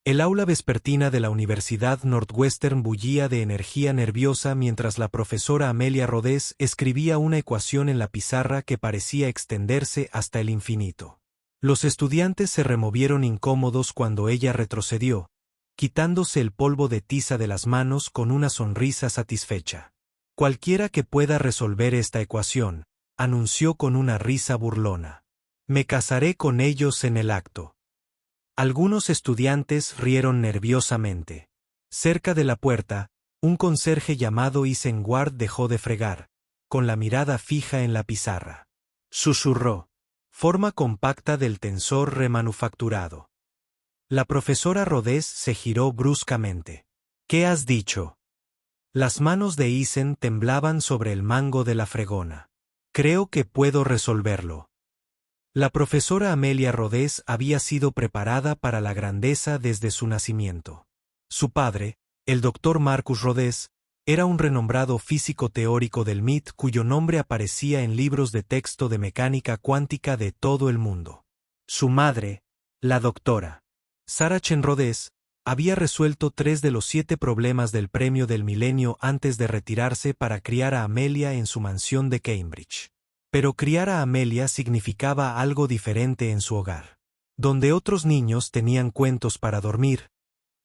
El aula vespertina de la Universidad Northwestern bullía de energía nerviosa mientras la profesora Amelia Rhodes escribía una ecuación en la pizarra que parecía extenderse hasta el infinito. Los estudiantes se removieron incómodos cuando ella retrocedió, quitándose el polvo de tiza de las manos con una sonrisa satisfecha. Cualquiera que pueda resolver esta ecuación, anunció con una risa burlona. Me casaré con ellos en el acto. Algunos estudiantes rieron nerviosamente. Cerca de la puerta, un conserje llamado Isengard dejó de fregar, con la mirada fija en la pizarra. Susurró. Forma compacta del tensor remanufacturado. La profesora Rhodes se giró bruscamente. ¿Qué has dicho? Las manos de Isen temblaban sobre el mango de la fregona. Creo que puedo resolverlo. La profesora Amelia Rhodes había sido preparada para la grandeza desde su nacimiento. Su padre, el doctor Marcus Rhodes, era un renombrado físico teórico del MIT cuyo nombre aparecía en libros de texto de mecánica cuántica de todo el mundo. Su madre, la doctora Sarah Chen Rhodes, había resuelto 3 de los 7 problemas del premio del milenio antes de retirarse para criar a Amelia en su mansión de Cambridge. Pero criar a Amelia significaba algo diferente en su hogar. Donde otros niños tenían cuentos para dormir,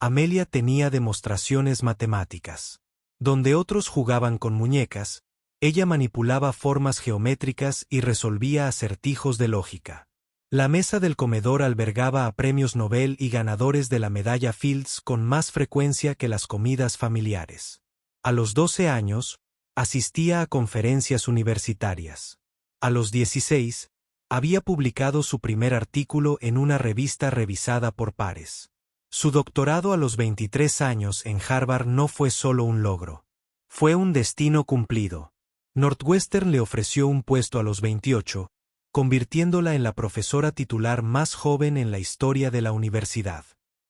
Amelia tenía demostraciones matemáticas. Donde otros jugaban con muñecas, ella manipulaba formas geométricas y resolvía acertijos de lógica. La mesa del comedor albergaba a premios Nobel y ganadores de la medalla Fields con más frecuencia que las comidas familiares. A los 12 años, asistía a conferencias universitarias. A los 16, había publicado su primer artículo en una revista revisada por pares. Su doctorado a los 23 años en Harvard no fue solo un logro. Fue un destino cumplido. Northwestern le ofreció un puesto a los 28, convirtiéndola en la profesora titular más joven en la historia de la universidad.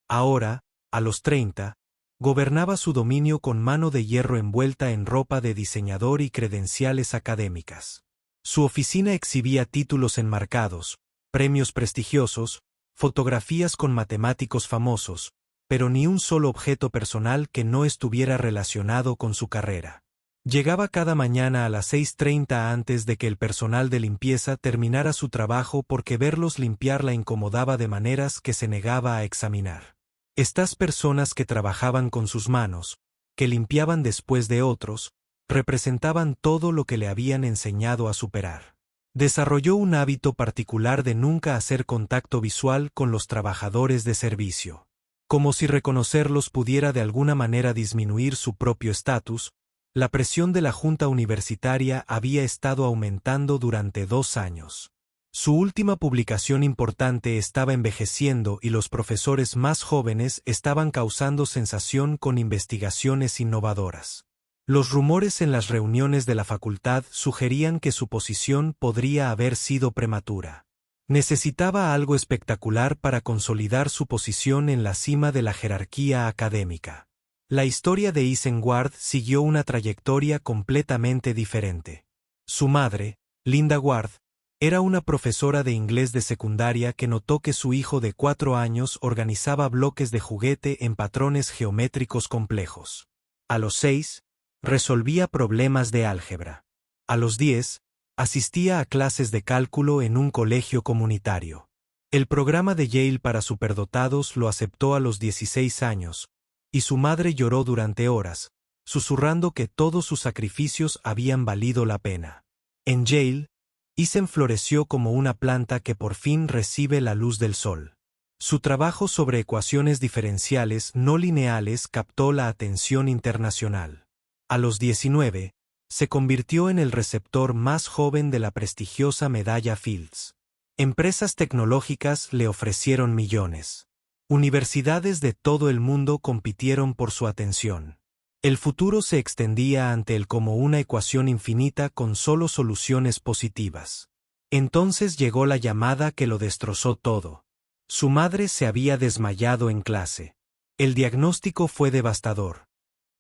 Ahora, a los 30, gobernaba su dominio con mano de hierro envuelta en ropa de diseñador y credenciales académicas. Su oficina exhibía títulos enmarcados, premios prestigiosos, fotografías con matemáticos famosos, pero ni un solo objeto personal que no estuviera relacionado con su carrera. Llegaba cada mañana a las 6:30 antes de que el personal de limpieza terminara su trabajo porque verlos limpiar la incomodaba de maneras que se negaba a examinar. Estas personas que trabajaban con sus manos, que limpiaban después de otros, representaban todo lo que le habían enseñado a superar. Desarrolló un hábito particular de nunca hacer contacto visual con los trabajadores de servicio. Como si reconocerlos pudiera de alguna manera disminuir su propio estatus, la presión de la junta universitaria había estado aumentando durante 2 años. Su última publicación importante estaba envejeciendo y los profesores más jóvenes estaban causando sensación con investigaciones innovadoras. Los rumores en las reuniones de la facultad sugerían que su posición podría haber sido prematura. Necesitaba algo espectacular para consolidar su posición en la cima de la jerarquía académica. La historia de Isengard siguió una trayectoria completamente diferente. Su madre, Linda Ward, era una profesora de inglés de secundaria que notó que su hijo de 4 años organizaba bloques de juguete en patrones geométricos complejos. A los 6, resolvía problemas de álgebra. A los 10, asistía a clases de cálculo en un colegio comunitario. El programa de Yale para superdotados lo aceptó a los 16 años, y su madre lloró durante horas, susurrando que todos sus sacrificios habían valido la pena. En Yale, Isen floreció como una planta que por fin recibe la luz del sol. Su trabajo sobre ecuaciones diferenciales no lineales captó la atención internacional. A los 19, se convirtió en el receptor más joven de la prestigiosa medalla Fields. Empresas tecnológicas le ofrecieron millones. Universidades de todo el mundo compitieron por su atención. El futuro se extendía ante él como una ecuación infinita con solo soluciones positivas. Entonces llegó la llamada que lo destrozó todo. Su madre se había desmayado en clase. El diagnóstico fue devastador.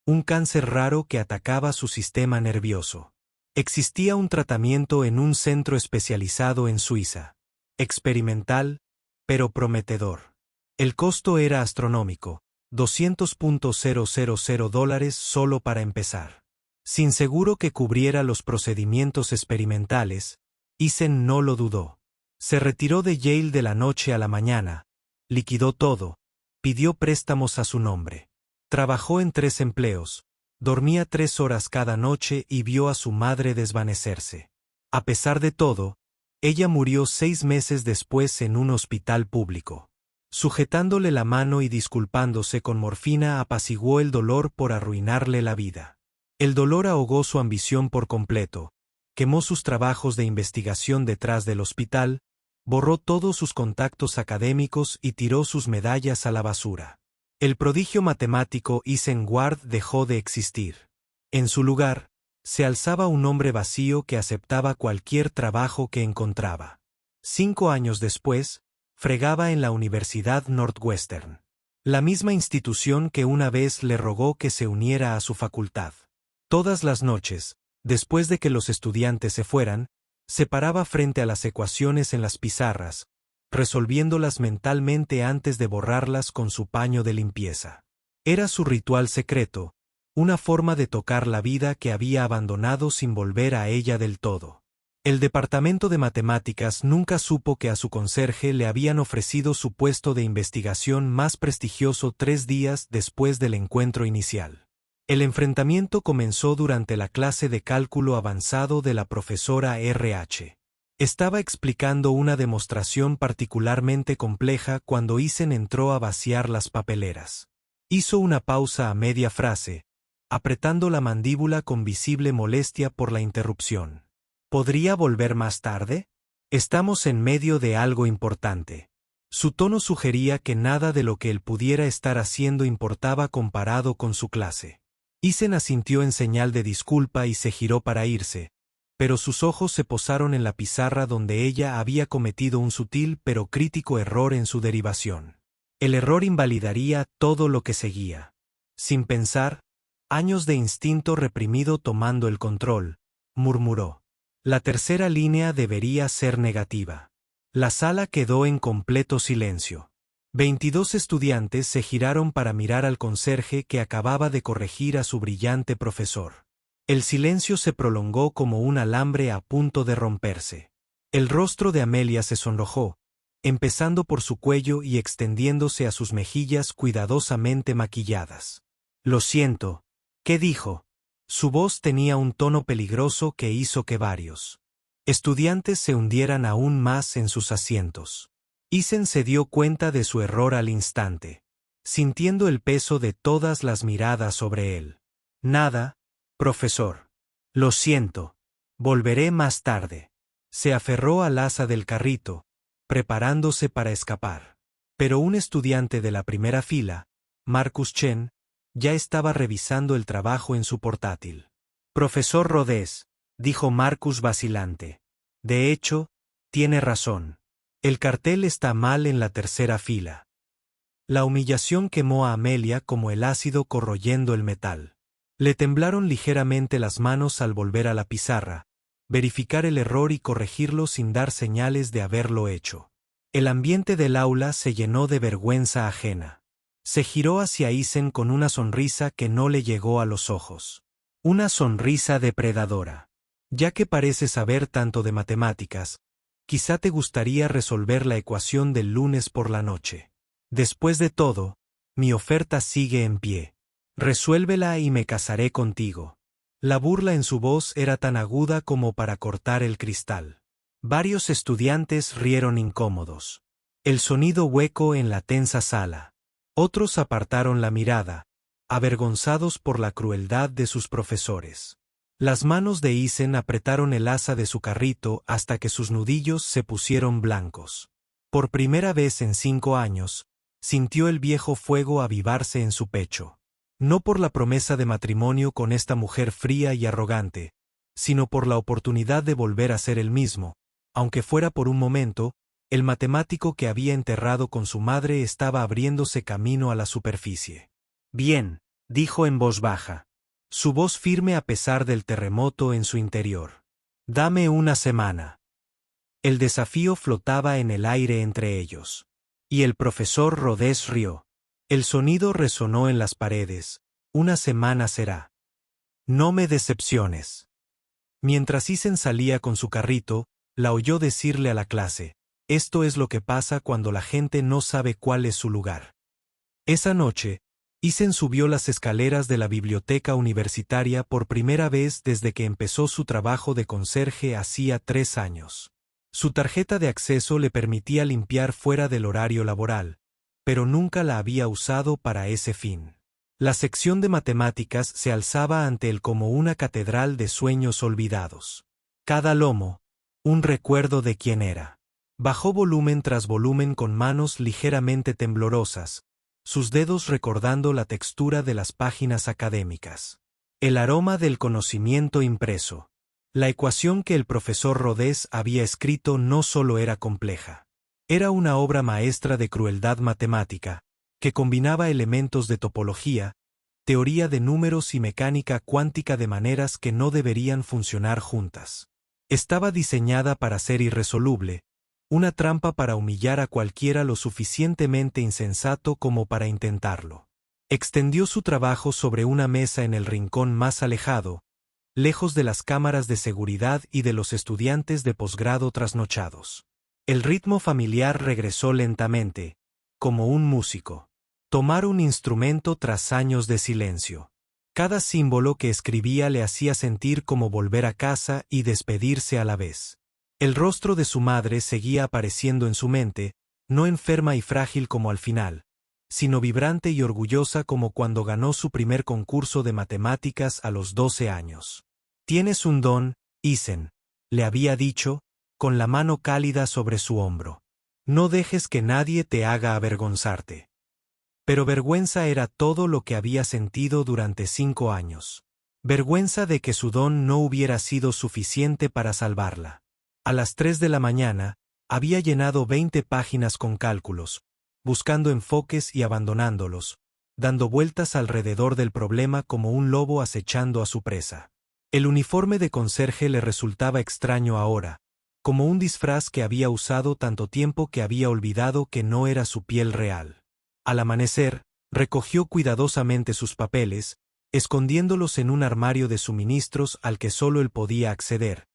Un cáncer raro que atacaba su sistema nervioso. Existía un tratamiento en un centro especializado en Suiza. Experimental, pero prometedor. El costo era astronómico, $200,000 solo para empezar. Sin seguro que cubriera los procedimientos experimentales, Eisen no lo dudó. Se retiró de Yale de la noche a la mañana, liquidó todo, pidió préstamos a su nombre. Trabajó en 3 empleos, dormía 3 horas cada noche y vio a su madre desvanecerse. A pesar de todo, ella murió 6 meses después en un hospital público. Sujetándole la mano y disculpándose con morfina apaciguó el dolor por arruinarle la vida. El dolor ahogó su ambición por completo, quemó sus trabajos de investigación detrás del hospital, borró todos sus contactos académicos y tiró sus medallas a la basura. El prodigio matemático Eisen Ward dejó de existir. En su lugar, se alzaba un hombre vacío que aceptaba cualquier trabajo que encontraba. 5 años después, fregaba en la Universidad Northwestern, la misma institución que una vez le rogó que se uniera a su facultad. Todas las noches, después de que los estudiantes se fueran, se paraba frente a las ecuaciones en las pizarras, resolviéndolas mentalmente antes de borrarlas con su paño de limpieza. Era su ritual secreto, una forma de tocar la vida que había abandonado sin volver a ella del todo. El departamento de matemáticas nunca supo que a su conserje le habían ofrecido su puesto de investigación más prestigioso 3 días después del encuentro inicial. El enfrentamiento comenzó durante la clase de cálculo avanzado de la profesora RH. Estaba explicando una demostración particularmente compleja cuando Eisen entró a vaciar las papeleras. Hizo una pausa a media frase, apretando la mandíbula con visible molestia por la interrupción. ¿Podría volver más tarde? Estamos en medio de algo importante. Su tono sugería que nada de lo que él pudiera estar haciendo importaba comparado con su clase. Eisen asintió en señal de disculpa y se giró para irse, pero sus ojos se posaron en la pizarra donde ella había cometido un sutil pero crítico error en su derivación. El error invalidaría todo lo que seguía. Sin pensar, años de instinto reprimido tomando el control, murmuró. La tercera línea debería ser negativa. La sala quedó en completo silencio. 22 estudiantes se giraron para mirar al conserje que acababa de corregir a su brillante profesor. El silencio se prolongó como un alambre a punto de romperse. El rostro de Amelia se sonrojó, empezando por su cuello y extendiéndose a sus mejillas cuidadosamente maquilladas. Lo siento, ¿qué dijo? Su voz tenía un tono peligroso que hizo que varios estudiantes se hundieran aún más en sus asientos. Eisen se dio cuenta de su error al instante, sintiendo el peso de todas las miradas sobre él. Nada, profesor. Lo siento. Volveré más tarde. Se aferró al asa del carrito, preparándose para escapar. Pero un estudiante de la primera fila, Marcus Chen, ya estaba revisando el trabajo en su portátil. Profesor Rodés, dijo Marcus vacilante. De hecho, tiene razón. El cartel está mal en la tercera fila. La humillación quemó a Amelia como el ácido corroyendo el metal. Le temblaron ligeramente las manos al volver a la pizarra, verificar el error y corregirlo sin dar señales de haberlo hecho. El ambiente del aula se llenó de vergüenza ajena. Se giró hacia Eisen con una sonrisa que no le llegó a los ojos. Una sonrisa depredadora. Ya que pareces saber tanto de matemáticas, quizá te gustaría resolver la ecuación del lunes por la noche. Después de todo, mi oferta sigue en pie. Resuélvela y me casaré contigo. La burla en su voz era tan aguda como para cortar el cristal. Varios estudiantes rieron incómodos. El sonido hueco en la tensa sala. Otros apartaron la mirada, avergonzados por la crueldad de sus profesores. Las manos de Eisen apretaron el asa de su carrito hasta que sus nudillos se pusieron blancos. Por primera vez en 5 años, sintió el viejo fuego avivarse en su pecho. No por la promesa de matrimonio con esta mujer fría y arrogante, sino por la oportunidad de volver a ser el mismo, aunque fuera por un momento. El matemático que había enterrado con su madre estaba abriéndose camino a la superficie. Bien, dijo en voz baja. Su voz firme a pesar del terremoto en su interior. Dame una semana. El desafío flotaba en el aire entre ellos. Y el profesor Rodés rió. El sonido resonó en las paredes. Una semana será. No me decepciones. Mientras Isen salía con su carrito, la oyó decirle a la clase: esto es lo que pasa cuando la gente no sabe cuál es su lugar. Esa noche, Isen subió las escaleras de la biblioteca universitaria por primera vez desde que empezó su trabajo de conserje hacía 3 años. Su tarjeta de acceso le permitía limpiar fuera del horario laboral, pero nunca la había usado para ese fin. La sección de matemáticas se alzaba ante él como una catedral de sueños olvidados. Cada lomo, un recuerdo de quién era. Bajó volumen tras volumen con manos ligeramente temblorosas, sus dedos recordando la textura de las páginas académicas. El aroma del conocimiento impreso. La ecuación que el profesor Rodés había escrito no solo era compleja. Era una obra maestra de crueldad matemática, que combinaba elementos de topología, teoría de números y mecánica cuántica de maneras que no deberían funcionar juntas. Estaba diseñada para ser irresoluble, una trampa para humillar a cualquiera lo suficientemente insensato como para intentarlo. Extendió su trabajo sobre una mesa en el rincón más alejado, lejos de las cámaras de seguridad y de los estudiantes de posgrado trasnochados. El ritmo familiar regresó lentamente, como un músico. Tomar un instrumento tras años de silencio. Cada símbolo que escribía le hacía sentir como volver a casa y despedirse a la vez. El rostro de su madre seguía apareciendo en su mente, no enferma y frágil como al final, sino vibrante y orgullosa como cuando ganó su primer concurso de matemáticas a los 12 años. «Tienes un don, Isen», le había dicho, con la mano cálida sobre su hombro. «No dejes que nadie te haga avergonzarte». Pero vergüenza era todo lo que había sentido durante 5 años. Vergüenza de que su don no hubiera sido suficiente para salvarla. A las 3 de la mañana, había llenado 20 páginas con cálculos, buscando enfoques y abandonándolos, dando vueltas alrededor del problema como un lobo acechando a su presa. El uniforme de conserje le resultaba extraño ahora, como un disfraz que había usado tanto tiempo que había olvidado que no era su piel real. Al amanecer, recogió cuidadosamente sus papeles, escondiéndolos en un armario de suministros al que solo él podía acceder,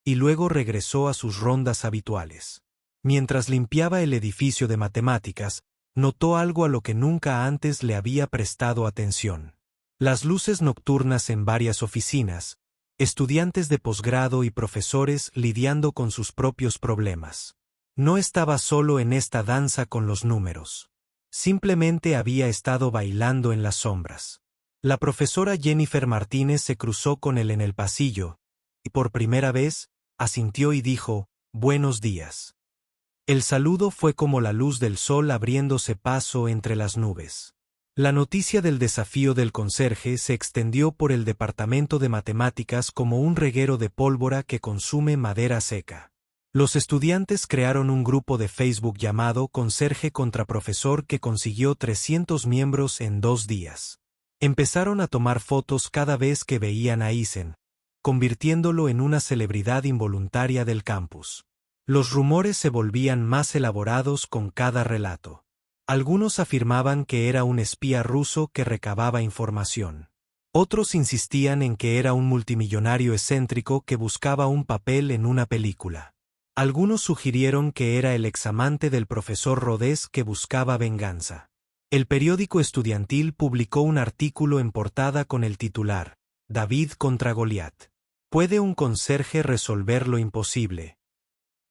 y luego regresó a sus rondas habituales. Mientras limpiaba el edificio de matemáticas, notó algo a lo que nunca antes le había prestado atención. Las luces nocturnas en varias oficinas, estudiantes de posgrado y profesores lidiando con sus propios problemas. No estaba solo en esta danza con los números. Simplemente había estado bailando en las sombras. La profesora Jennifer Martínez se cruzó con él en el pasillo, y por primera vez, asintió y dijo: «Buenos días». El saludo fue como la luz del sol abriéndose paso entre las nubes. La noticia del desafío del conserje se extendió por el departamento de matemáticas como un reguero de pólvora que consume madera seca. Los estudiantes crearon un grupo de Facebook llamado Conserje contra Profesor que consiguió 300 miembros en 2 días. Empezaron a tomar fotos cada vez que veían a Isen, convirtiéndolo en una celebridad involuntaria del campus. Los rumores se volvían más elaborados con cada relato. Algunos afirmaban que era un espía ruso que recababa información. Otros insistían en que era un multimillonario excéntrico que buscaba un papel en una película. Algunos sugirieron que era el examante del profesor Rodés que buscaba venganza. El periódico estudiantil publicó un artículo en portada con el titular: «David contra Goliat. ¿Puede un conserje resolver lo imposible?».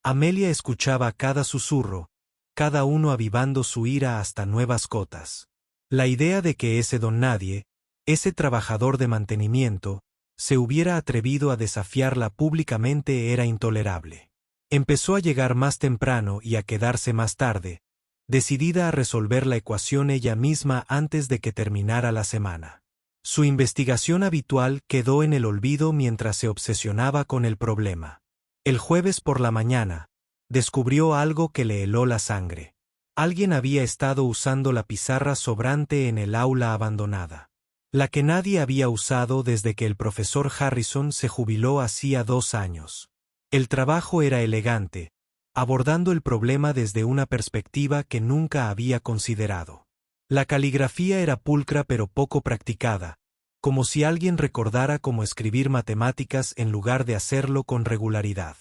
Amelia escuchaba cada susurro, cada uno avivando su ira hasta nuevas cotas. La idea de que ese don nadie, ese trabajador de mantenimiento, se hubiera atrevido a desafiarla públicamente era intolerable. Empezó a llegar más temprano y a quedarse más tarde, decidida a resolver la ecuación ella misma antes de que terminara la semana. Su investigación habitual quedó en el olvido mientras se obsesionaba con el problema. El jueves por la mañana, descubrió algo que le heló la sangre. Alguien había estado usando la pizarra sobrante en el aula abandonada. La que nadie había usado desde que el profesor Harrison se jubiló hacía 2 años. El trabajo era elegante, abordando el problema desde una perspectiva que nunca había considerado. La caligrafía era pulcra pero poco practicada, como si alguien recordara cómo escribir matemáticas en lugar de hacerlo con regularidad.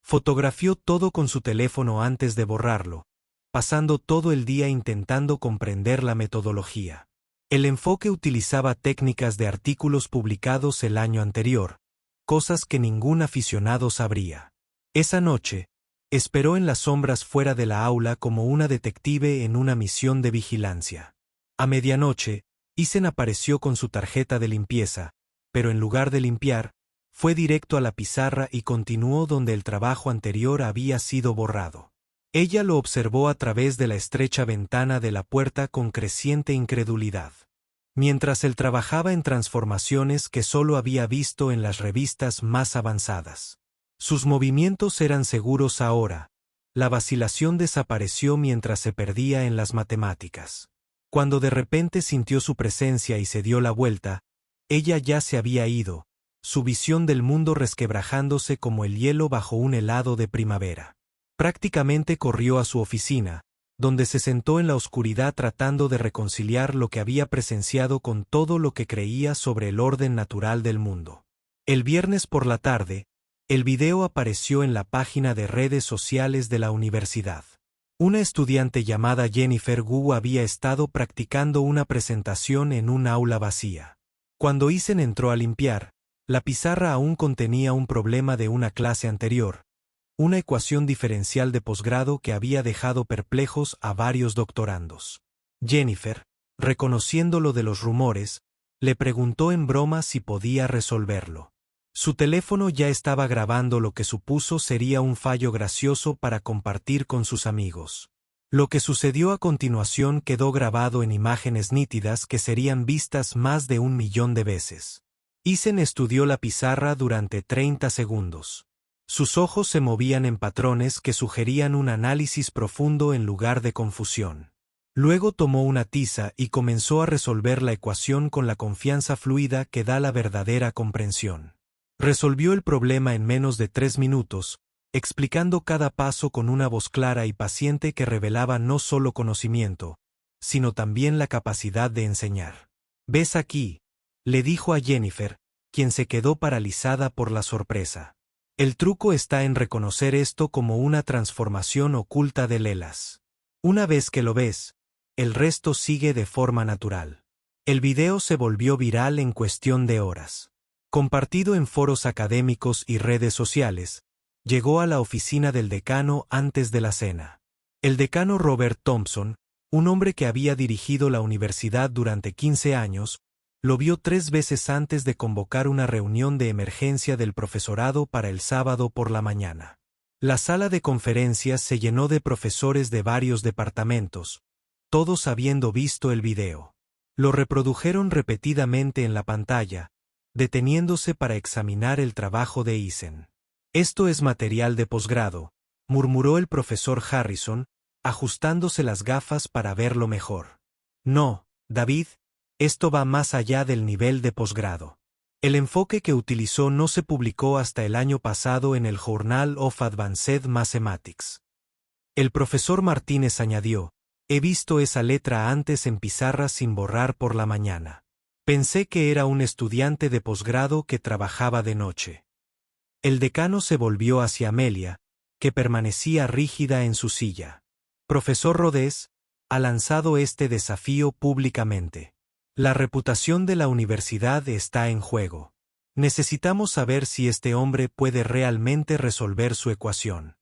Fotografió todo con su teléfono antes de borrarlo, pasando todo el día intentando comprender la metodología. El enfoque utilizaba técnicas de artículos publicados el año anterior, cosas que ningún aficionado sabría. Esa noche, esperó en las sombras fuera de la aula como una detective en una misión de vigilancia. A medianoche, Isen apareció con su tarjeta de limpieza, pero en lugar de limpiar, fue directo a la pizarra y continuó donde el trabajo anterior había sido borrado. Ella lo observó a través de la estrecha ventana de la puerta con creciente incredulidad. Mientras él trabajaba en transformaciones que solo había visto en las revistas más avanzadas. Sus movimientos eran seguros ahora. La vacilación desapareció mientras se perdía en las matemáticas. Cuando de repente sintió su presencia y se dio la vuelta, ella ya se había ido, su visión del mundo resquebrajándose como el hielo bajo un helado de primavera. Prácticamente corrió a su oficina, donde se sentó en la oscuridad tratando de reconciliar lo que había presenciado con todo lo que creía sobre el orden natural del mundo. El viernes por la tarde, el video apareció en la página de redes sociales de la universidad. Una estudiante llamada Jennifer Wu había estado practicando una presentación en un aula vacía. Cuando Isen entró a limpiar, la pizarra aún contenía un problema de una clase anterior, una ecuación diferencial de posgrado que había dejado perplejos a varios doctorandos. Jennifer, reconociendo lo de los rumores, le preguntó en broma si podía resolverlo. Su teléfono ya estaba grabando lo que supuso sería un fallo gracioso para compartir con sus amigos. Lo que sucedió a continuación quedó grabado en imágenes nítidas que serían vistas más de 1.000.000 de veces. Isen estudió la pizarra durante 30 segundos. Sus ojos se movían en patrones que sugerían un análisis profundo en lugar de confusión. Luego tomó una tiza y comenzó a resolver la ecuación con la confianza fluida que da la verdadera comprensión. Resolvió el problema en menos de 3 minutos, explicando cada paso con una voz clara y paciente que revelaba no solo conocimiento, sino también la capacidad de enseñar. «¿Ves aquí?», le dijo a Jennifer, quien se quedó paralizada por la sorpresa. El truco está en reconocer esto como una transformación oculta de Lelas. Una vez que lo ves, el resto sigue de forma natural. El video se volvió viral en cuestión de horas. Compartido en foros académicos y redes sociales, llegó a la oficina del decano antes de la cena. El decano Robert Thompson, un hombre que había dirigido la universidad durante 15 años, lo vio 3 veces antes de convocar una reunión de emergencia del profesorado para el sábado por la mañana. La sala de conferencias se llenó de profesores de varios departamentos, todos habiendo visto el video. Lo reprodujeron repetidamente en la pantalla, deteniéndose para examinar el trabajo de Isen. «Esto es material de posgrado», murmuró el profesor Harrison, ajustándose las gafas para verlo mejor. «No, David, esto va más allá del nivel de posgrado». El enfoque que utilizó no se publicó hasta el año pasado en el Journal of Advanced Mathematics. El profesor Martínez añadió: «He visto esa letra antes en pizarra sin borrar por la mañana. Pensé que era un estudiante de posgrado que trabajaba de noche». El decano se volvió hacia Amelia, que permanecía rígida en su silla. «Profesor Rodés ha lanzado este desafío públicamente. La reputación de la universidad está en juego. Necesitamos saber si este hombre puede realmente resolver su ecuación».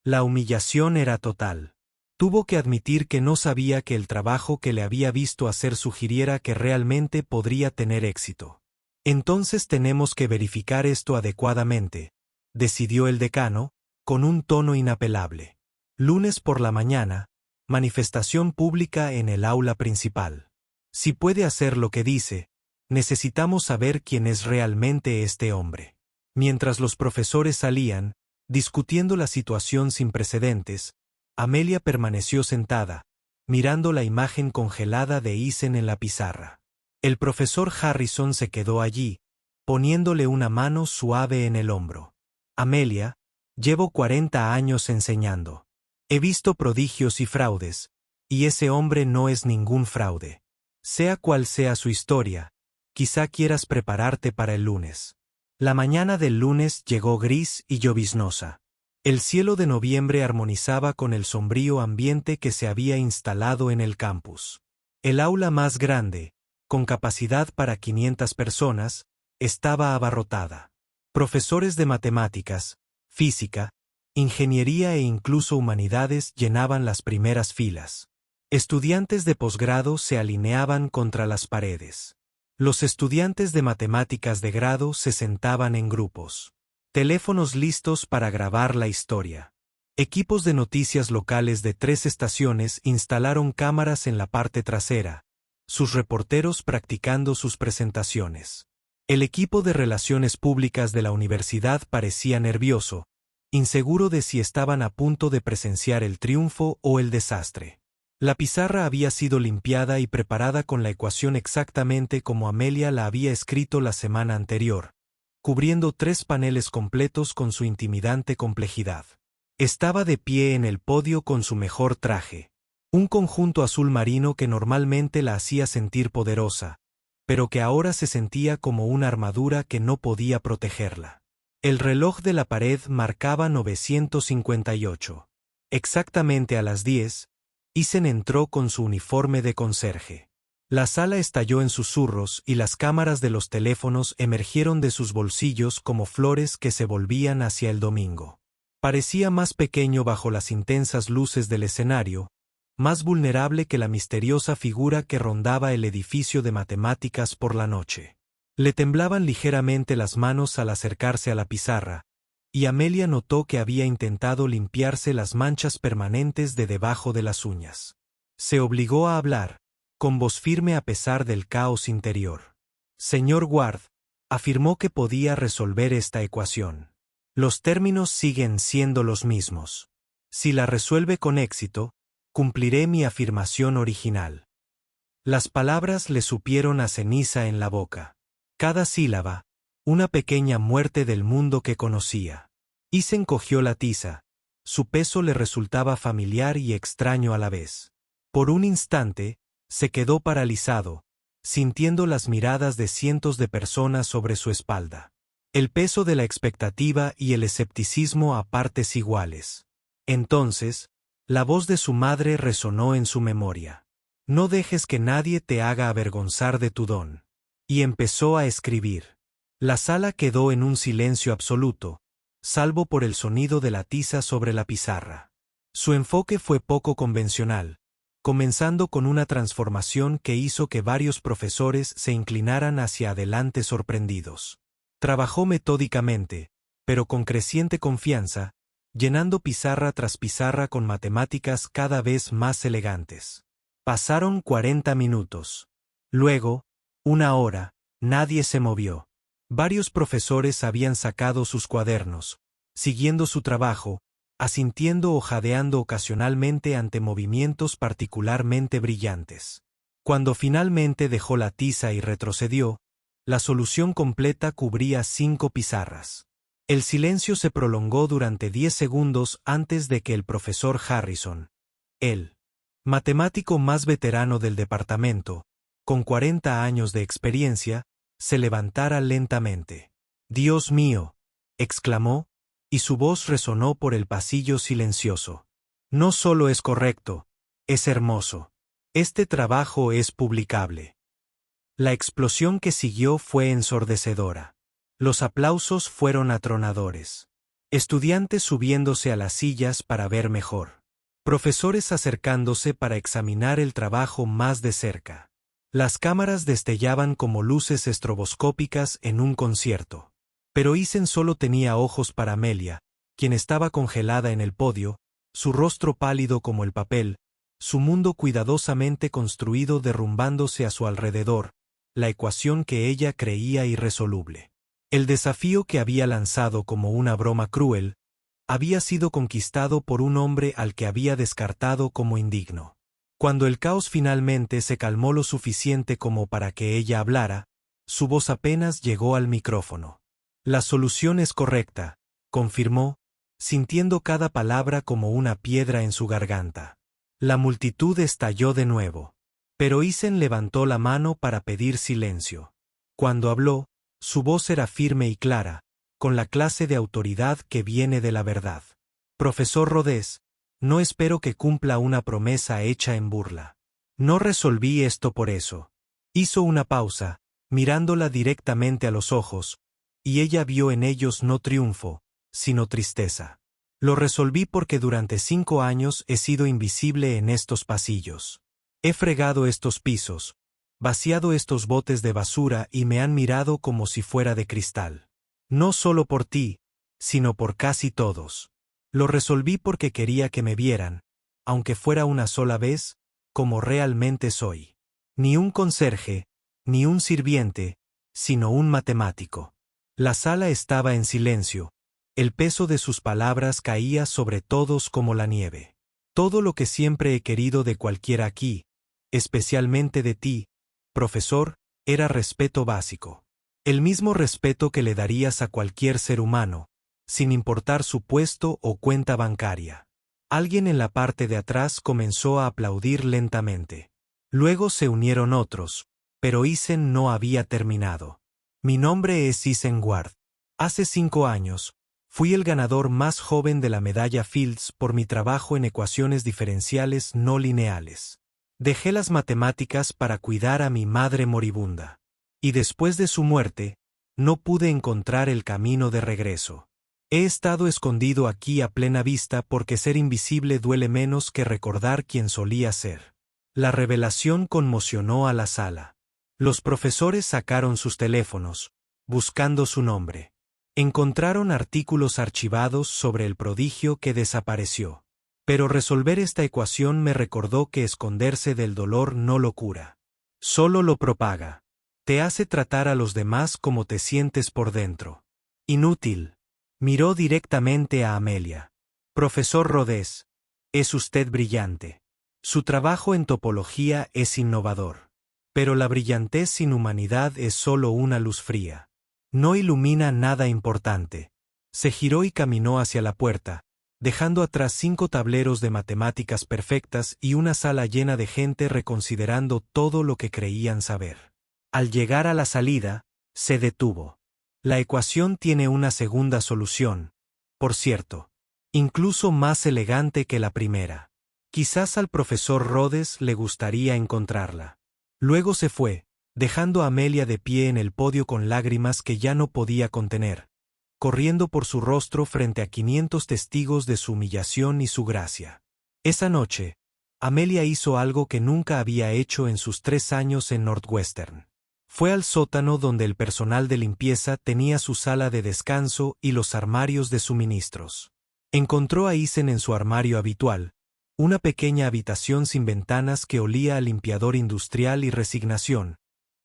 La humillación era total. Tuvo que admitir que no sabía que el trabajo que le había visto hacer sugiriera que realmente podría tener éxito. «Entonces tenemos que verificar esto adecuadamente», decidió el decano, con un tono inapelable. Lunes por la mañana, manifestación pública en el aula principal. «Si puede hacer lo que dice, necesitamos saber quién es realmente este hombre». Mientras los profesores salían, discutiendo la situación sin precedentes, Amelia permaneció sentada, mirando la imagen congelada de Isen en la pizarra. El profesor Harrison se quedó allí, poniéndole una mano suave en el hombro. Amelia, Llevo 40 años enseñando. He visto prodigios y fraudes, y ese hombre no es ningún fraude. Sea cual sea su historia, quizá quieras prepararte para el lunes. La mañana del lunes llegó gris y lloviznosa. El cielo de noviembre armonizaba con el sombrío ambiente que se había instalado en el campus. El aula más grande, con capacidad para 500 personas, estaba abarrotada. Profesores de matemáticas, física, ingeniería e incluso humanidades llenaban las primeras filas. Estudiantes de posgrado se alineaban contra las paredes. Los estudiantes de matemáticas de grado se sentaban en grupos. Teléfonos listos para grabar la historia. Equipos de noticias locales de 3 estaciones instalaron cámaras en la parte trasera, sus reporteros practicando sus presentaciones. El equipo de relaciones públicas de la universidad parecía nervioso, inseguro de si estaban a punto de presenciar el triunfo o el desastre. La pizarra había sido limpiada y preparada con la ecuación exactamente como Amelia la había escrito la semana anterior, cubriendo 3 paneles completos con su intimidante complejidad. Estaba de pie en el podio con su mejor traje, un conjunto azul marino que normalmente la hacía sentir poderosa, pero que ahora se sentía como una armadura que no podía protegerla. El reloj de la pared marcaba 958. Exactamente a las 10, Isen entró con su uniforme de conserje. La sala estalló en susurros y las cámaras de los teléfonos emergieron de sus bolsillos como flores que se volvían hacia el domingo. Parecía más pequeño bajo las intensas luces del escenario, más vulnerable que la misteriosa figura que rondaba el edificio de matemáticas por la noche. Le temblaban ligeramente las manos al acercarse a la pizarra, y Amelia notó que había intentado limpiarse las manchas permanentes de debajo de las uñas. Se obligó a hablar, con voz firme a pesar del caos interior. Señor Ward, afirmó que podía resolver esta ecuación. Los términos siguen siendo los mismos. Si la resuelve con éxito, cumpliré mi afirmación original. Las palabras le supieron a ceniza en la boca. Cada sílaba, una pequeña muerte del mundo que conocía. Isen cogió la tiza. Su peso le resultaba familiar y extraño a la vez. Por un instante, se quedó paralizado, sintiendo las miradas de cientos de personas sobre su espalda. El peso de la expectativa y el escepticismo a partes iguales. Entonces, la voz de su madre resonó en su memoria. No dejes que nadie te haga avergonzar de tu don. Y empezó a escribir. La sala quedó en un silencio absoluto, salvo por el sonido de la tiza sobre la pizarra. Su enfoque fue poco convencional, comenzando con una transformación que hizo que varios profesores se inclinaran hacia adelante sorprendidos. Trabajó metódicamente, pero con creciente confianza, llenando pizarra tras pizarra con matemáticas cada vez más elegantes. Pasaron 40 minutos. Luego, 1 hora, nadie se movió. Varios profesores habían sacado sus cuadernos, siguiendo su trabajo, asintiendo o jadeando ocasionalmente ante movimientos particularmente brillantes. Cuando finalmente dejó la tiza y retrocedió, la solución completa cubría 5 pizarras. El silencio se prolongó durante 10 segundos antes de que el profesor Harrison, el matemático más veterano del departamento, con 40 años de experiencia, se levantara lentamente. «Dios mío», exclamó, y su voz resonó por el pasillo silencioso. «No solo es correcto, es hermoso. Este trabajo es publicable». La explosión que siguió fue ensordecedora. Los aplausos fueron atronadores. Estudiantes subiéndose a las sillas para ver mejor. Profesores acercándose para examinar el trabajo más de cerca. Las cámaras destellaban como luces estroboscópicas en un concierto. Pero Isen solo tenía ojos para Amelia, quien estaba congelada en el podio, su rostro pálido como el papel, su mundo cuidadosamente construido derrumbándose a su alrededor, la ecuación que ella creía irresoluble. El desafío que había lanzado como una broma cruel, había sido conquistado por un hombre al que había descartado como indigno. Cuando el caos finalmente se calmó lo suficiente como para que ella hablara, su voz apenas llegó al micrófono. «La solución es correcta», confirmó, sintiendo cada palabra como una piedra en su garganta. La multitud estalló de nuevo. Pero Isen levantó la mano para pedir silencio. Cuando habló, su voz era firme y clara, con la clase de autoridad que viene de la verdad. Profesor Rhodes, no espero que cumpla una promesa hecha en burla. No resolví esto por eso. Hizo una pausa, mirándola directamente a los ojos, y ella vio en ellos no triunfo, sino tristeza. Lo resolví porque durante 5 años he sido invisible en estos pasillos. He fregado estos pisos, vaciado estos botes de basura y me han mirado como si fuera de cristal. No solo por ti, sino por casi todos. Lo resolví porque quería que me vieran, aunque fuera una sola vez, como realmente soy. Ni un conserje, ni un sirviente, sino un matemático. La sala estaba en silencio. El peso de sus palabras caía sobre todos como la nieve. Todo lo que siempre he querido de cualquiera aquí, especialmente de ti, profesor, era respeto básico. El mismo respeto que le darías a cualquier ser humano, sin importar su puesto o cuenta bancaria. Alguien en la parte de atrás comenzó a aplaudir lentamente. Luego se unieron otros, pero Isen no había terminado. Mi nombre es Isen Ward. Hace 5 años, fui el ganador más joven de la medalla Fields por mi trabajo en ecuaciones diferenciales no lineales. Dejé las matemáticas para cuidar a mi madre moribunda. Y después de su muerte, no pude encontrar el camino de regreso. He estado escondido aquí a plena vista porque ser invisible duele menos que recordar quién solía ser. La revelación conmocionó a la sala. Los profesores sacaron sus teléfonos, buscando su nombre. Encontraron artículos archivados sobre el prodigio que desapareció. Pero resolver esta ecuación me recordó que esconderse del dolor no lo cura. Solo lo propaga. Te hace tratar a los demás como te sientes por dentro. Inútil. Miró directamente a Amelia. Profesor Rhodes, es usted brillante. Su trabajo en topología es innovador. Pero la brillantez sin humanidad es solo una luz fría. No ilumina nada importante. Se giró y caminó hacia la puerta, dejando atrás 5 tableros de matemáticas perfectas y una sala llena de gente reconsiderando todo lo que creían saber. Al llegar a la salida, se detuvo. La ecuación tiene una segunda solución, por cierto, incluso más elegante que la primera. Quizás al profesor Rhodes le gustaría encontrarla. Luego se fue, dejando a Amelia de pie en el podio con lágrimas que ya no podía contener, corriendo por su rostro frente a 500 testigos de su humillación y su gracia. Esa noche, Amelia hizo algo que nunca había hecho en sus 3 años en Northwestern. Fue al sótano donde el personal de limpieza tenía su sala de descanso y los armarios de suministros. Encontró a Isen en su armario habitual, una pequeña habitación sin ventanas que olía a limpiador industrial y resignación,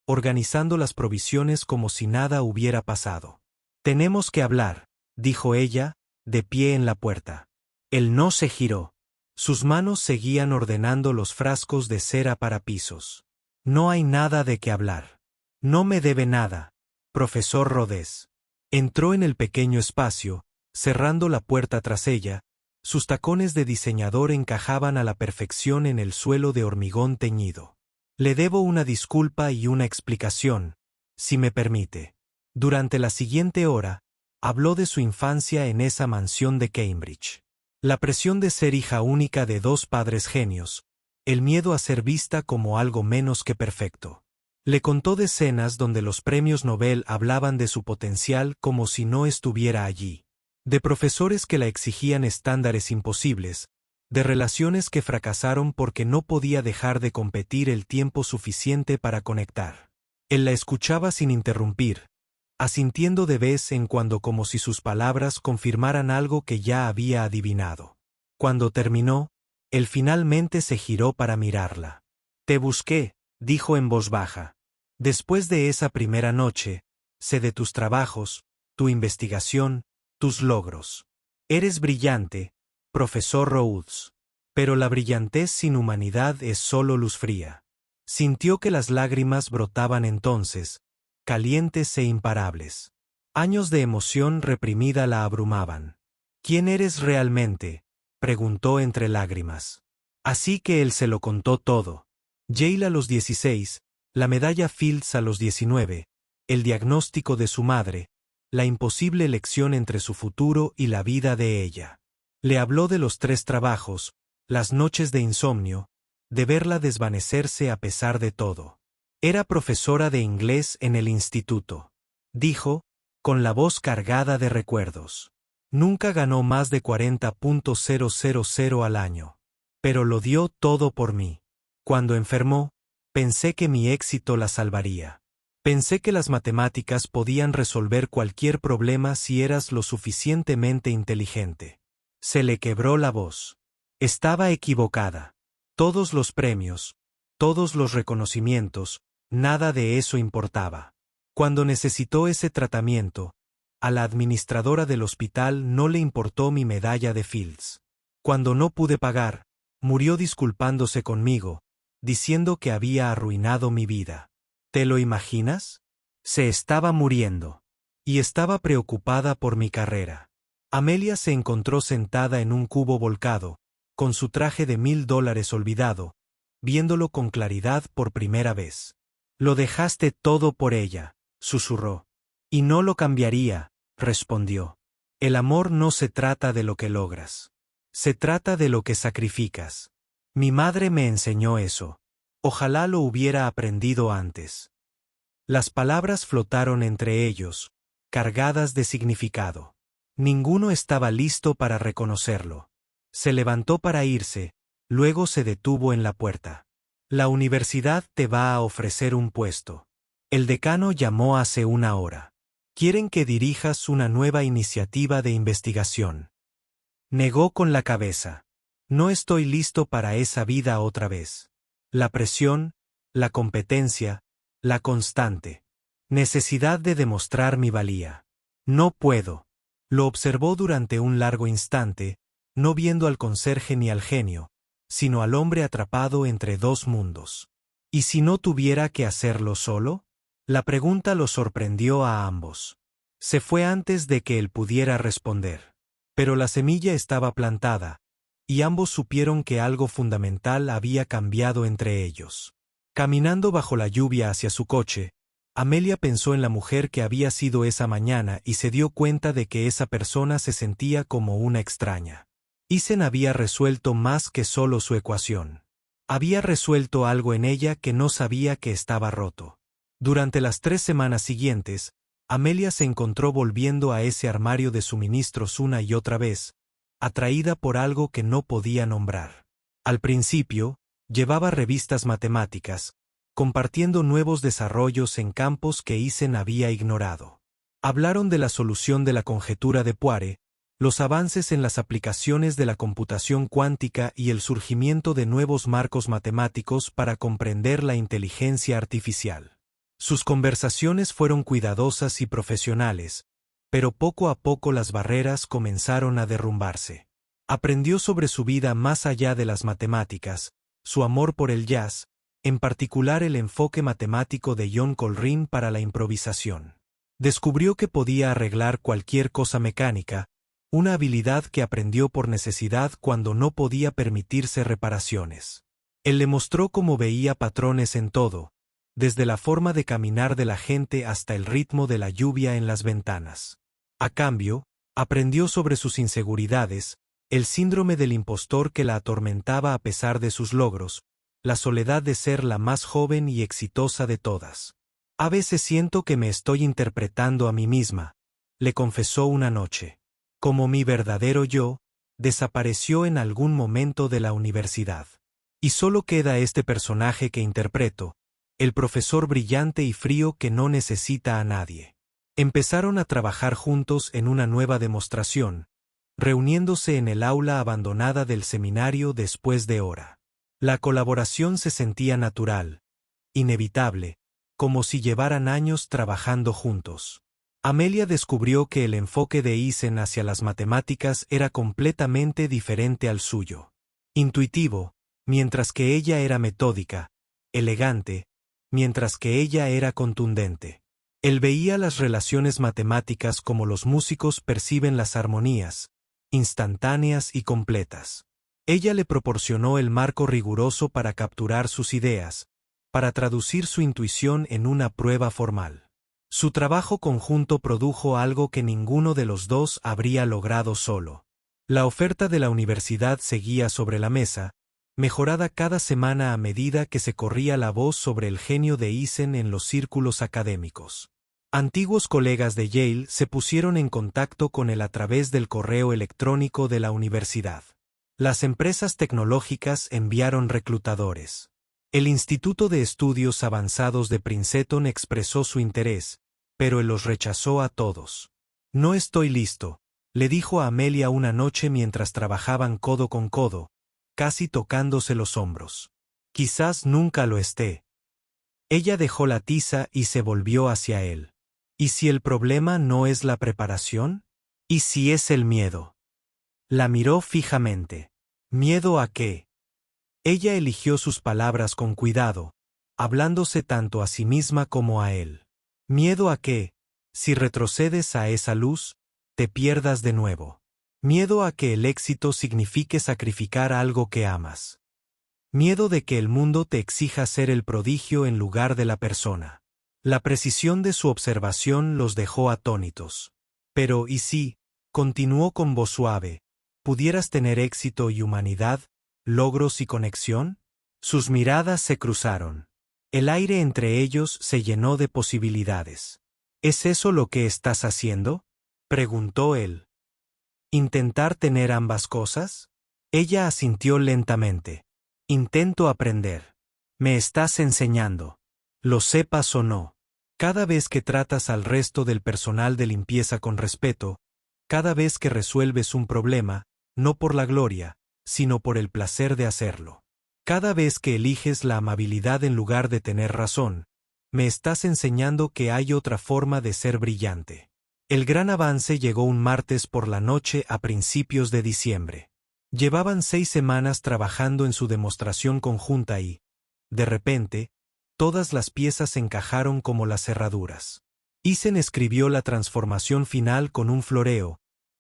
organizando las provisiones como si nada hubiera pasado. Tenemos que hablar, dijo ella, de pie en la puerta. Él no se giró. Sus manos seguían ordenando los frascos de cera para pisos. No hay nada de qué hablar. No me debe nada, profesor Rhodes. Entró en el pequeño espacio, cerrando la puerta tras ella. Sus tacones de diseñador encajaban a la perfección en el suelo de hormigón teñido. Le debo una disculpa y una explicación, si me permite. Durante la siguiente hora, habló de su infancia en esa mansión de Cambridge. La presión de ser hija única de 2 padres genios, el miedo a ser vista como algo menos que perfecto. Le contó de escenas donde los premios Nobel hablaban de su potencial como si no estuviera allí. De profesores que la exigían estándares imposibles, de relaciones que fracasaron porque no podía dejar de competir el tiempo suficiente para conectar. Él la escuchaba sin interrumpir, asintiendo de vez en cuando como si sus palabras confirmaran algo que ya había adivinado. Cuando terminó, él finalmente se giró para mirarla. Te busqué, dijo en voz baja. Después de esa primera noche, sé de tus trabajos, tu investigación, tus logros. Eres brillante, profesor Rhodes. Pero la brillantez sin humanidad es solo luz fría. Sintió que las lágrimas brotaban entonces, calientes e imparables. Años de emoción reprimida la abrumaban. ¿Quién eres realmente?, preguntó entre lágrimas. Así que él se lo contó todo. Yale a los 16, la medalla Fields a los 19, el diagnóstico de su madre, la imposible elección entre su futuro y la vida de ella. Le habló de los 3 trabajos, las noches de insomnio, de verla desvanecerse a pesar de todo. Era profesora de inglés en el instituto. Dijo, con la voz cargada de recuerdos. Nunca ganó más de 40.000 al año. Pero lo dio todo por mí. Cuando enfermó, pensé que mi éxito la salvaría. Pensé que las matemáticas podían resolver cualquier problema si eras lo suficientemente inteligente. Se le quebró la voz. Estaba equivocada. Todos los premios, todos los reconocimientos, nada de eso importaba. Cuando necesitó ese tratamiento, a la administradora del hospital no le importó mi medalla de Fields. Cuando no pude pagar, murió disculpándose conmigo, diciendo que había arruinado mi vida. ¿Te lo imaginas? Se estaba muriendo. Y estaba preocupada por mi carrera. Amelia se encontró sentada en un cubo volcado, con su traje de $1000 olvidado, viéndolo con claridad por primera vez. Lo dejaste todo por ella, susurró. Y no lo cambiaría, respondió. El amor no se trata de lo que logras. Se trata de lo que sacrificas. Mi madre me enseñó eso. Ojalá lo hubiera aprendido antes. Las palabras flotaron entre ellos, cargadas de significado. Ninguno estaba listo para reconocerlo. Se levantó para irse, luego se detuvo en la puerta. La universidad te va a ofrecer un puesto. El decano llamó hace una hora. Quieren que dirijas una nueva iniciativa de investigación. Negó con la cabeza. No estoy listo para esa vida otra vez. La presión, la competencia, la constante necesidad de demostrar mi valía. No puedo. Lo observó durante un largo instante, no viendo al conserje ni al genio, sino al hombre atrapado entre 2 mundos. ¿Y si no tuviera que hacerlo solo? La pregunta lo sorprendió a ambos. Se fue antes de que él pudiera responder. Pero la semilla estaba plantada, y ambos supieron que algo fundamental había cambiado entre ellos. Caminando bajo la lluvia hacia su coche, Amelia pensó en la mujer que había sido esa mañana y se dio cuenta de que esa persona se sentía como una extraña. Eisen había resuelto más que solo su ecuación. Había resuelto algo en ella que no sabía que estaba roto. Durante las 3 semanas siguientes, Amelia se encontró volviendo a ese armario de suministros una y otra vez, atraída por algo que no podía nombrar. Al principio, llevaba revistas matemáticas, compartiendo nuevos desarrollos en campos que Eisen había ignorado. Hablaron de la solución de la conjetura de Poire, los avances en las aplicaciones de la computación cuántica y el surgimiento de nuevos marcos matemáticos para comprender la inteligencia artificial. Sus conversaciones fueron cuidadosas y profesionales, pero poco a poco las barreras comenzaron a derrumbarse. Aprendió sobre su vida más allá de las matemáticas, su amor por el jazz, en particular el enfoque matemático de John Coltrane para la improvisación. Descubrió que podía arreglar cualquier cosa mecánica, una habilidad que aprendió por necesidad cuando no podía permitirse reparaciones. Él le mostró cómo veía patrones en todo, desde la forma de caminar de la gente hasta el ritmo de la lluvia en las ventanas. A cambio, aprendió sobre sus inseguridades, el síndrome del impostor que la atormentaba a pesar de sus logros, la soledad de ser la más joven y exitosa de todas. A veces siento que me estoy interpretando a mí misma, le confesó una noche. Como mi verdadero yo, desapareció en algún momento de la universidad. Y solo queda este personaje que interpreto, el profesor brillante y frío que no necesita a nadie. Empezaron a trabajar juntos en una nueva demostración, reuniéndose en el aula abandonada del seminario después de hora. La colaboración se sentía natural, inevitable, como si llevaran años trabajando juntos. Amelia descubrió que el enfoque de Eisen hacia las matemáticas era completamente diferente al suyo. Intuitivo, mientras que ella era metódica, elegante, mientras que ella era contundente. Él veía las relaciones matemáticas como los músicos perciben las armonías, instantáneas y completas. Ella le proporcionó el marco riguroso para capturar sus ideas, para traducir su intuición en una prueba formal. Su trabajo conjunto produjo algo que ninguno de los dos habría logrado solo. La oferta de la universidad seguía sobre la mesa, mejorada cada semana a medida que se corría la voz sobre el genio de Eisen en los círculos académicos. Antiguos colegas de Yale se pusieron en contacto con él a través del correo electrónico de la universidad. Las empresas tecnológicas enviaron reclutadores. El Instituto de Estudios Avanzados de Princeton expresó su interés, pero él los rechazó a todos. No estoy listo, le dijo a Amelia una noche mientras trabajaban codo con codo, casi tocándose los hombros. Quizás nunca lo esté. Ella dejó la tiza y se volvió hacia él. ¿Y si el problema no es la preparación? ¿Y si es el miedo? La miró fijamente. ¿Miedo a qué? Ella eligió sus palabras con cuidado, hablándose tanto a sí misma como a él. ¿Miedo a que, si retrocedes a esa luz, te pierdas de nuevo? Miedo a que el éxito signifique sacrificar algo que amas. Miedo de que el mundo te exija ser el prodigio en lugar de la persona. La precisión de su observación los dejó atónitos. Pero, ¿y si, continuó con voz suave, pudieras tener éxito y humanidad, logros y conexión? Sus miradas se cruzaron. El aire entre ellos se llenó de posibilidades. ¿Es eso lo que estás haciendo?, preguntó él. ¿Intentar tener ambas cosas? Ella asintió lentamente. Intento aprender. Me estás enseñando. Lo sepas o no. Cada vez que tratas al resto del personal de limpieza con respeto, cada vez que resuelves un problema, no por la gloria, sino por el placer de hacerlo. Cada vez que eliges la amabilidad en lugar de tener razón, me estás enseñando que hay otra forma de ser brillante. El gran avance llegó un martes por la noche a principios de diciembre. Llevaban 6 semanas trabajando en su demostración conjunta y, de repente, todas las piezas encajaron como las cerraduras. Eisen escribió la transformación final con un floreo,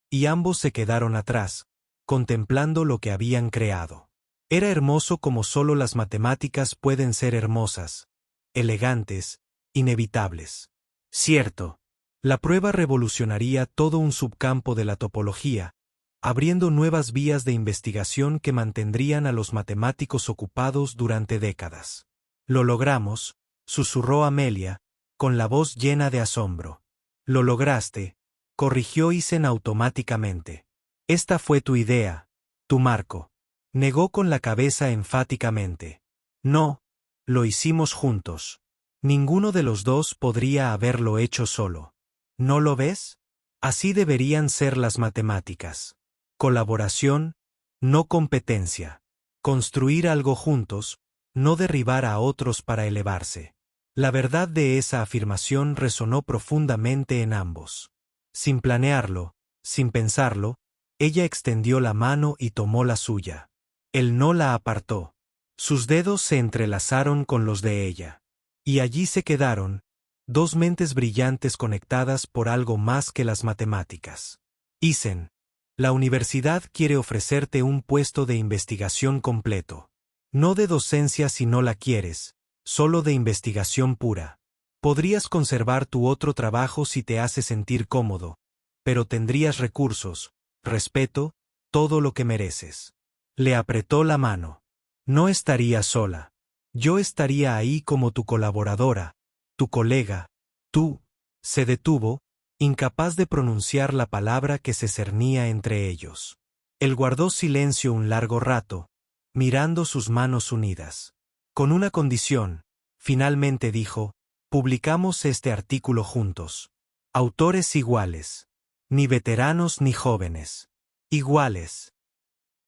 y ambos se quedaron atrás, contemplando lo que habían creado. Era hermoso como solo las matemáticas pueden ser hermosas, elegantes, inevitables. Cierto. La prueba revolucionaría todo un subcampo de la topología, abriendo nuevas vías de investigación que mantendrían a los matemáticos ocupados durante décadas. Lo logramos, susurró Amelia, con la voz llena de asombro. Lo lograste, corrigió Eisen automáticamente. Esta fue tu idea, tu marco. Negó con la cabeza enfáticamente. No, lo hicimos juntos. Ninguno de los dos podría haberlo hecho solo. ¿No lo ves? Así deberían ser las matemáticas. Colaboración, no competencia. Construir algo juntos, no derribar a otros para elevarse. La verdad de esa afirmación resonó profundamente en ambos. Sin planearlo, sin pensarlo, ella extendió la mano y tomó la suya. Él no la apartó. Sus dedos se entrelazaron con los de ella. Y allí se quedaron, dos mentes brillantes conectadas por algo más que las matemáticas. Eisen, la universidad quiere ofrecerte un puesto de investigación completo. No de docencia si no la quieres, solo de investigación pura. Podrías conservar tu otro trabajo si te hace sentir cómodo, pero tendrías recursos, respeto, todo lo que mereces. Le apretó la mano. No estaría sola. Yo estaría ahí como tu colaboradora, tu colega, tú. Se detuvo, incapaz de pronunciar la palabra que se cernía entre ellos. Él guardó silencio un largo rato, mirando sus manos unidas. Con una condición, finalmente dijo, publicamos este artículo juntos. Autores iguales. Ni veteranos ni jóvenes. Iguales.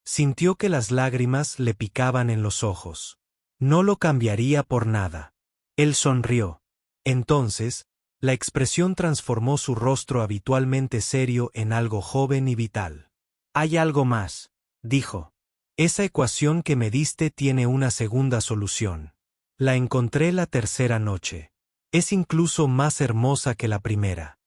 Sintió que las lágrimas le picaban en los ojos. No lo cambiaría por nada. Él sonrió. Entonces, la expresión transformó su rostro habitualmente serio en algo joven y vital. Hay algo más, dijo. Esa ecuación que me diste tiene una segunda solución. La encontré la tercera noche. Es incluso más hermosa que la primera.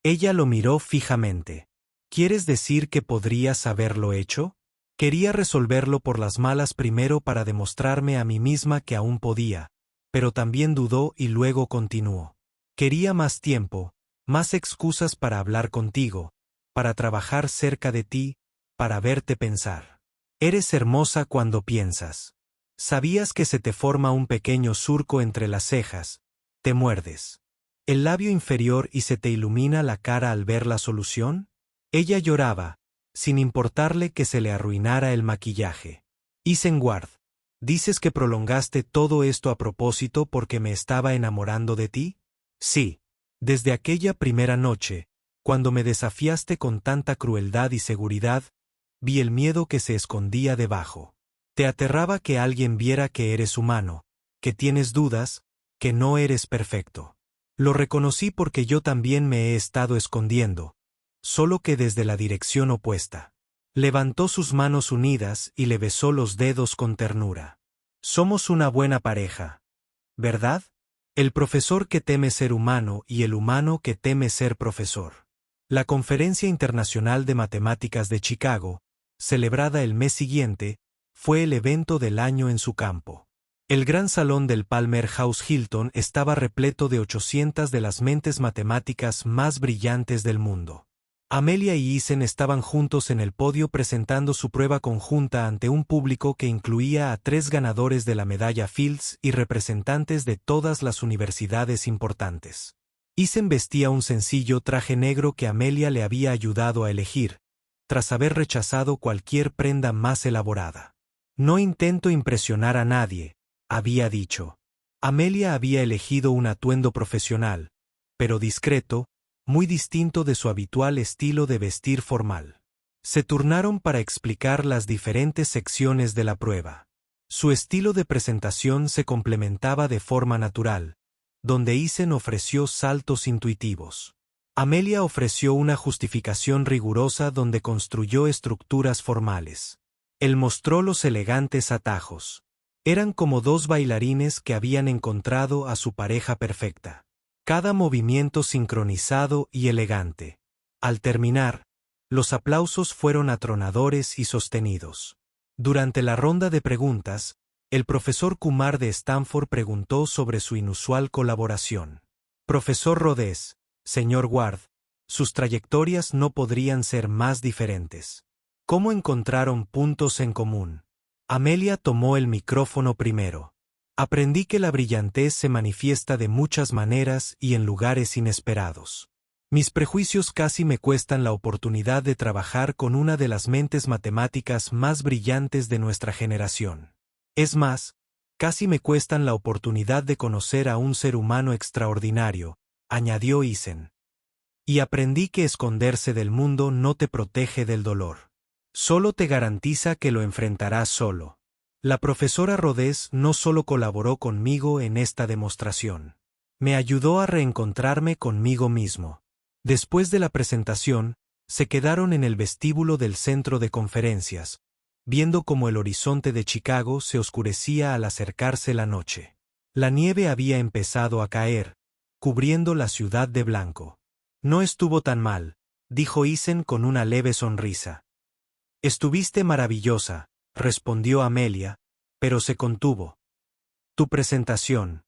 Ella lo miró fijamente. ¿Quieres decir que podrías haberlo hecho? Quería resolverlo por las malas primero para demostrarme a mí misma que aún podía, pero también dudó y luego continuó. Quería más tiempo, más excusas para hablar contigo, para trabajar cerca de ti, para verte pensar. Eres hermosa cuando piensas. ¿Sabías que se te forma un pequeño surco entre las cejas? Te muerdes el labio inferior y se te ilumina la cara al ver la solución. Ella lloraba, sin importarle que se le arruinara el maquillaje. Isengard, ¿dices que prolongaste todo esto a propósito porque me estaba enamorando de ti? Sí. Desde aquella primera noche, cuando me desafiaste con tanta crueldad y seguridad, vi el miedo que se escondía debajo. Te aterraba que alguien viera que eres humano, que tienes dudas, que no eres perfecto. Lo reconocí porque yo también me he estado escondiendo, solo que desde la dirección opuesta. Levantó sus manos unidas y le besó los dedos con ternura. Somos una buena pareja, ¿verdad? El profesor que teme ser humano y el humano que teme ser profesor. La Conferencia Internacional de Matemáticas de Chicago, celebrada el mes siguiente, fue el evento del año en su campo. El gran salón del Palmer House Hilton estaba repleto de 800 de las mentes matemáticas más brillantes del mundo. Amelia y Isen estaban juntos en el podio presentando su prueba conjunta ante un público que incluía a 3 ganadores de la medalla Fields y representantes de todas las universidades importantes. Isen vestía un sencillo traje negro que Amelia le había ayudado a elegir, tras haber rechazado cualquier prenda más elaborada. No intento impresionar a nadie, había dicho. Amelia había elegido un atuendo profesional, pero discreto, muy distinto de su habitual estilo de vestir formal. Se turnaron para explicar las diferentes secciones de la prueba. Su estilo de presentación se complementaba de forma natural, donde Isen ofreció saltos intuitivos. Amelia ofreció una justificación rigurosa donde construyó estructuras formales. Él mostró los elegantes atajos. Eran como 2 bailarines que habían encontrado a su pareja perfecta. Cada movimiento sincronizado y elegante. Al terminar, los aplausos fueron atronadores y sostenidos. Durante la ronda de preguntas, el profesor Kumar de Stanford preguntó sobre su inusual colaboración. Profesor Rhodes, señor Ward, sus trayectorias no podrían ser más diferentes. ¿Cómo encontraron puntos en común? Amelia tomó el micrófono primero. Aprendí que la brillantez se manifiesta de muchas maneras y en lugares inesperados. Mis prejuicios casi me cuestan la oportunidad de trabajar con una de las mentes matemáticas más brillantes de nuestra generación. Es más, casi me cuestan la oportunidad de conocer a un ser humano extraordinario, añadió Isen. Y aprendí que esconderse del mundo no te protege del dolor. Solo te garantiza que lo enfrentarás solo. La profesora Rhodes no solo colaboró conmigo en esta demostración. Me ayudó a reencontrarme conmigo mismo. Después de la presentación, se quedaron en el vestíbulo del centro de conferencias, viendo cómo el horizonte de Chicago se oscurecía al acercarse la noche. La nieve había empezado a caer, cubriendo la ciudad de blanco. No estuvo tan mal, dijo Isen con una leve sonrisa. Estuviste maravillosa, respondió Amelia, pero se contuvo. Tu presentación.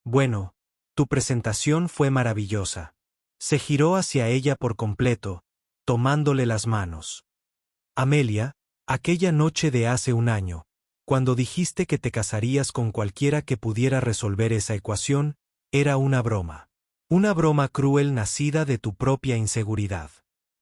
Bueno, tu presentación fue maravillosa. Se giró hacia ella por completo, tomándole las manos. Amelia, aquella noche de hace un año, cuando dijiste que te casarías con cualquiera que pudiera resolver esa ecuación, era una broma. Una broma cruel nacida de tu propia inseguridad.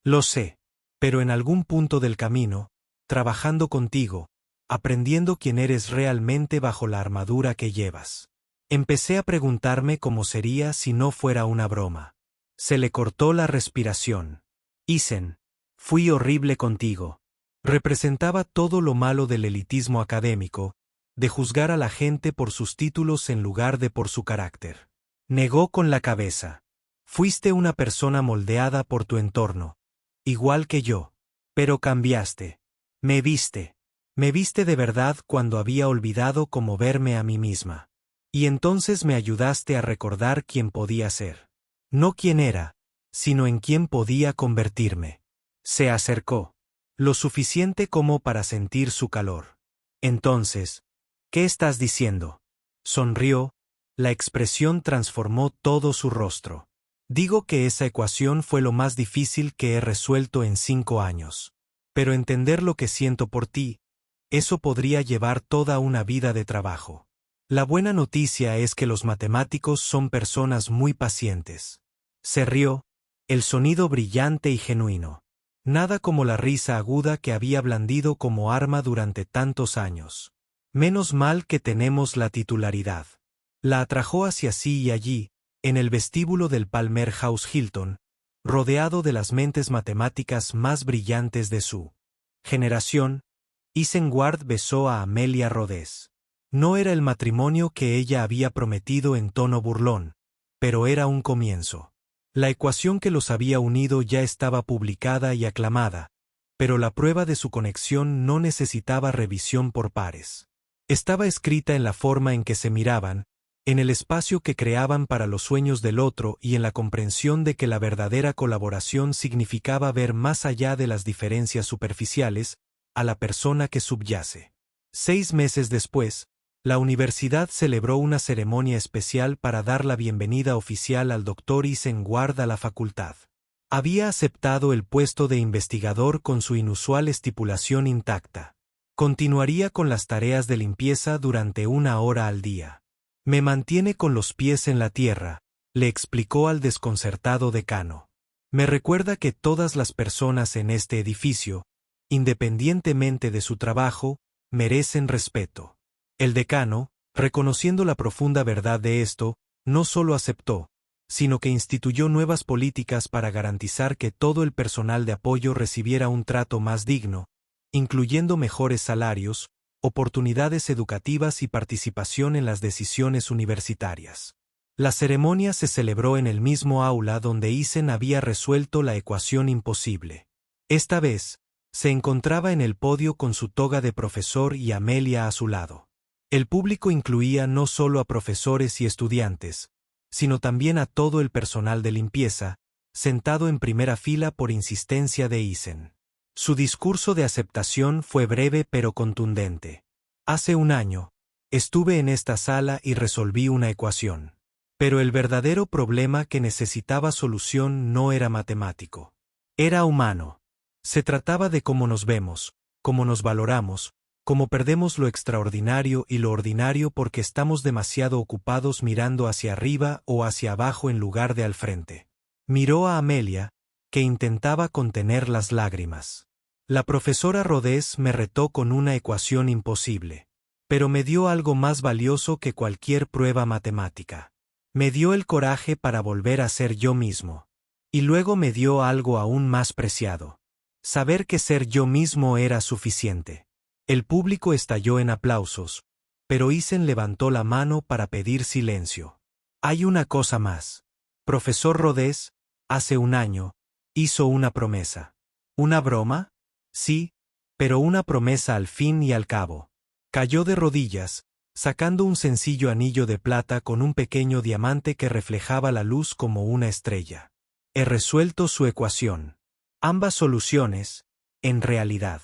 Lo sé. Pero en algún punto del camino, trabajando contigo, aprendiendo quién eres realmente bajo la armadura que llevas, empecé a preguntarme cómo sería si no fuera una broma. Se le cortó la respiración. Isen, fui horrible contigo. Representaba todo lo malo del elitismo académico, de juzgar a la gente por sus títulos en lugar de por su carácter. Negó con la cabeza. Fuiste una persona moldeada por tu entorno, igual que yo. Pero cambiaste. Me viste. Me viste de verdad cuando había olvidado cómo verme a mí misma. Y entonces me ayudaste a recordar quién podía ser. No quién era, sino en quién podía convertirme. Se acercó. Lo suficiente como para sentir su calor. Entonces, ¿qué estás diciendo? Sonrió. La expresión transformó todo su rostro. Digo que esa ecuación fue lo más difícil que he resuelto en 5 años. Pero entender lo que siento por ti, eso podría llevar toda una vida de trabajo. La buena noticia es que los matemáticos son personas muy pacientes. Se rió, el sonido brillante y genuino. Nada como la risa aguda que había blandido como arma durante tantos años. Menos mal que tenemos la titularidad. La atrajo hacia sí y allí, en el vestíbulo del Palmer House Hilton, rodeado de las mentes matemáticas más brillantes de su generación, Isengard besó a Amelia Rhodes. No era el matrimonio que ella había prometido en tono burlón, pero era un comienzo. La ecuación que los había unido ya estaba publicada y aclamada, pero la prueba de su conexión no necesitaba revisión por pares. Estaba escrita en la forma en que se miraban, en el espacio que creaban para los sueños del otro y en la comprensión de que la verdadera colaboración significaba ver más allá de las diferencias superficiales, a la persona que subyace. 6 meses después, la universidad celebró una ceremonia especial para dar la bienvenida oficial al Dr. Isengard a la facultad. Había aceptado el puesto de investigador con su inusual estipulación intacta. Continuaría con las tareas de limpieza durante 1 hora al día. Me mantiene con los pies en la tierra, le explicó al desconcertado decano. Me recuerda que todas las personas en este edificio, independientemente de su trabajo, merecen respeto. El decano, reconociendo la profunda verdad de esto, no solo aceptó, sino que instituyó nuevas políticas para garantizar que todo el personal de apoyo recibiera un trato más digno, incluyendo mejores salarios, oportunidades educativas y participación en las decisiones universitarias. La ceremonia se celebró en el mismo aula donde Isen había resuelto la ecuación imposible. Esta vez, se encontraba en el podio con su toga de profesor y Amelia a su lado. El público incluía no solo a profesores y estudiantes, sino también a todo el personal de limpieza, sentado en primera fila por insistencia de Isen. Su discurso de aceptación fue breve pero contundente. Hace 1 año, estuve en esta sala y resolví una ecuación. Pero el verdadero problema que necesitaba solución no era matemático. Era humano. Se trataba de cómo nos vemos, cómo nos valoramos, cómo perdemos lo extraordinario y lo ordinario porque estamos demasiado ocupados mirando hacia arriba o hacia abajo en lugar de al frente. Miró a Amelia, que intentaba contener las lágrimas. La profesora Rhodes me retó con una ecuación imposible, pero me dio algo más valioso que cualquier prueba matemática. Me dio el coraje para volver a ser yo mismo. Y luego me dio algo aún más preciado. Saber que ser yo mismo era suficiente. El público estalló en aplausos, pero Isen levantó la mano para pedir silencio. Hay una cosa más. Profesor Rhodes, hace 1 año, hizo una promesa. ¿Una broma? Sí, pero una promesa al fin y al cabo. Cayó de rodillas, sacando un sencillo anillo de plata con un pequeño diamante que reflejaba la luz como una estrella. He resuelto su ecuación. Ambas soluciones, en realidad.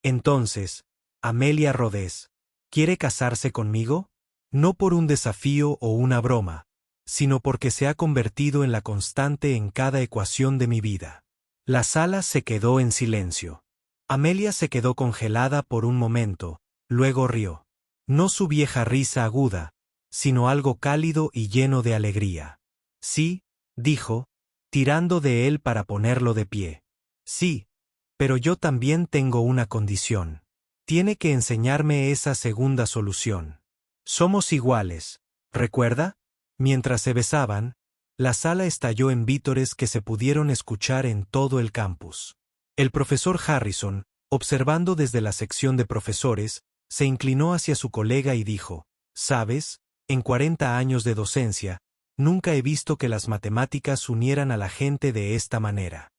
Entonces, Amelia Rhodes, ¿quiere casarse conmigo? No por un desafío o una broma, sino porque se ha convertido en la constante en cada ecuación de mi vida. La sala se quedó en silencio. Amelia se quedó congelada por un momento, luego rió. No su vieja risa aguda, sino algo cálido y lleno de alegría. Sí, dijo, tirando de él para ponerlo de pie. Sí, pero yo también tengo una condición. Tiene que enseñarme esa segunda solución. Somos iguales, ¿recuerda? Mientras se besaban, la sala estalló en vítores que se pudieron escuchar en todo el campus. El profesor Harrison, observando desde la sección de profesores, se inclinó hacia su colega y dijo, «¿Sabes? En 40 años de docencia, nunca he visto que las matemáticas unieran a la gente de esta manera».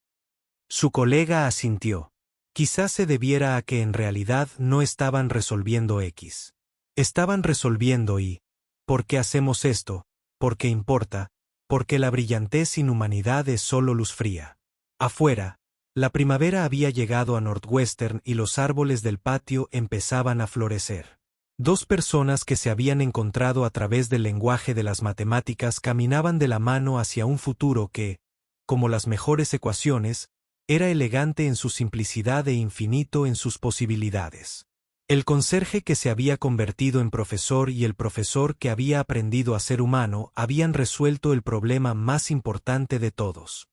Su colega asintió. Quizás se debiera a que en realidad no estaban resolviendo X. Estaban resolviendo Y. ¿Por qué hacemos esto? ¿Por qué importa? Porque la brillantez sin humanidad es solo luz fría. Afuera, La primavera había llegado a Northwestern y los árboles del patio empezaban a florecer. Dos personas que se habían encontrado a través del lenguaje de las matemáticas caminaban de la mano hacia un futuro que, como las mejores ecuaciones, era elegante en su simplicidad e infinito en sus posibilidades. El conserje que se había convertido en profesor y el profesor que había aprendido a ser humano habían resuelto el problema más importante de todos.